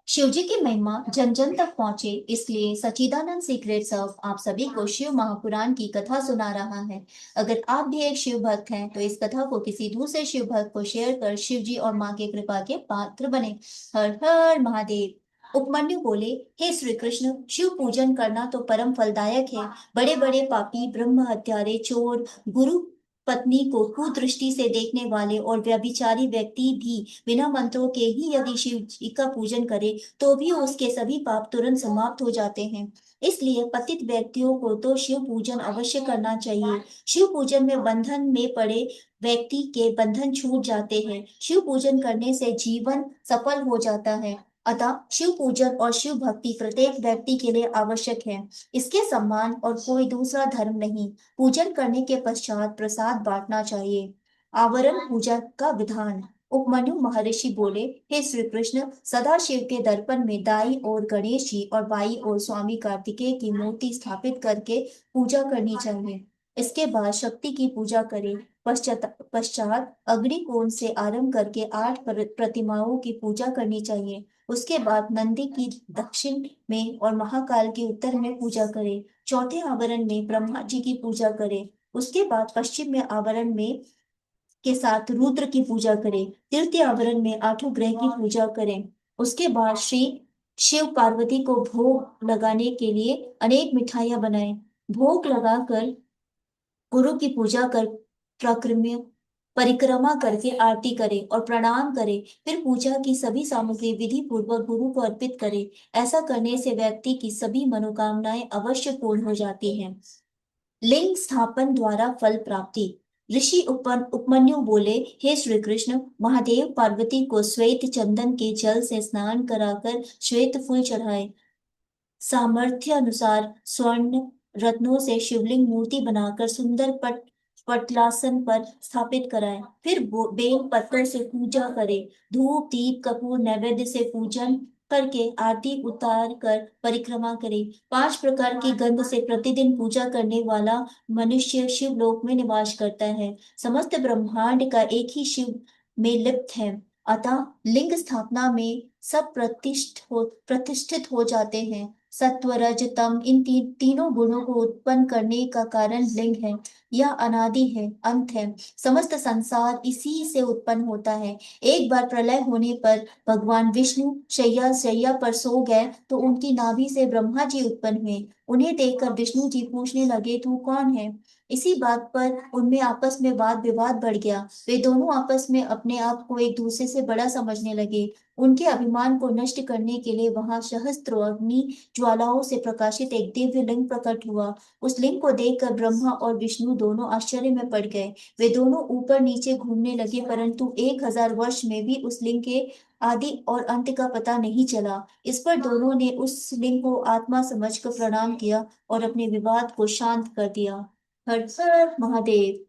शिव जी की महिमा जन जन तक पहुंचे, इसलिए सच्चिदानंद सीक्रेट्स ऑफ आप सभी को शिव महापुराण की कथा सुना रहा है। अगर आप भी एक शिव भक्त हैं, तो इस कथा को किसी दूसरे शिव भक्त को शेयर कर शिव जी और माँ की कृपा के पात्र बने। हर हर महादेव। उपमन्यु बोले, हे श्री कृष्ण, शिव पूजन करना तो परम फलदायक है। बड़े बड़े पापी, ब्रह्म हत्यारे, चोर, गुरु पत्नी को कुदृष्टि से देखने वाले और व्यभिचारी व्यक्ति भी बिना मंत्रों के ही यदि शिव जी का पूजन करे, तो भी उसके सभी पाप तुरंत समाप्त हो जाते हैं। इसलिए पतित व्यक्तियों को तो शिव पूजन अवश्य करना चाहिए। शिव पूजन में बंधन में पड़े व्यक्ति के बंधन छूट जाते हैं। शिव पूजन करने से जीवन सफल हो जाता है। अतः शिव पूजन और शिव भक्ति प्रत्येक व्यक्ति के लिए आवश्यक है। इसके समान और कोई दूसरा धर्म नहीं। पूजन करने के पश्चात प्रसाद बांटना चाहिए। आवरण पूजा का विधान। उपमन्यु महर्षि बोले, हे श्री कृष्ण, सदा शिव के दर्पण में दाई ओर गणेश जी और बाई ओर स्वामी कार्तिकेय की मूर्ति स्थापित करके पूजा करनी चाहिए। इसके बाद शक्ति की पूजा करें। पश्चात अग्निकोण से आरंभ करके 8 प्रतिमाओं की पूजा करनी चाहिए। उसके बाद नंदी की दक्षिण में और महाकाल की उत्तर में पूजा करें। चौथे आवरण में ब्रह्मा जी की पूजा करें। उसके बाद पश्चिम में आवरण में के साथ रुद्र की पूजा करें। तृतीय आवरण में आठों ग्रह की पूजा करें। उसके बाद श्री शिव पार्वती को भोग लगाने के लिए अनेक मिठाइयां बनाएं। भोग लगाकर गुरु की पूजा कर प्रक्रम्य परिक्रमा करके आरती करें और प्रणाम करें। फिर पूजा की सभी सामग्री विधि पूर्वक गुरु को अर्पित करें। ऐसा करने से व्यक्ति की सभी मनोकामनाएं अवश्य पूर्ण हो जाती हैं। लिंग स्थापन द्वारा फल प्राप्ति। ऋषि उपमन्यु बोले, हे श्री कृष्ण, महादेव पार्वती को श्वेत चंदन के जल से स्नान कराकर श्वेत फूल चढ़ाए। सामर्थ्य अनुसार स्वर्ण रत्नों से शिवलिंग मूर्ति बनाकर सुंदर पटलासन पर स्थापित कराएं। फिर बेल पत्र से पूजा करें। धूप दीप कपूर नैवेद्य से पूजन करके आरती उतार कर परिक्रमा करें। 5 प्रकार की गंध से प्रतिदिन पूजा करने वाला मनुष्य शिवलोक में निवास करता है। समस्त ब्रह्मांड का एक ही शिव में लिप्त है। अतः लिंग स्थापना में सब प्रतिष्ठित हो जाते हैं। सत्व रज तम इन तीनों गुणों को उत्पन्न करने का कारण लिंग है। यह अनादि है, अंत है। समस्त संसार इसी से उत्पन्न होता है। एक बार प्रलय होने पर भगवान विष्णु शैया शैया पर सो गए, तो उनकी नाभि से ब्रह्मा जी उत्पन्न हुए। उन्हें देखकर विष्णु जी पूछने लगे, तू कौन है? इसी बात पर उनमें आपस में वाद विवाद बढ़ गया। वे दोनों आपस में अपने आप को एक दूसरे से बड़ा समझने लगे। उनके अभिमान को नष्ट करने के लिए वहां सहस्त्र अग्नि ज्वालाओं से प्रकाशित एक दिव्य लिंग प्रकट हुआ। उस लिंग को देखकर ब्रह्मा और विष्णु दोनों आश्चर्य में पड़ गए। वे दोनों ऊपर नीचे घूमने लगे, परंतु 1000 वर्ष में भी उस लिंग के आदि और अंत का पता नहीं चला। इस पर दोनों ने उस लिंग को आत्मा समझकर प्रणाम किया और अपने विवाद को शांत कर दिया। हर हर महादेव।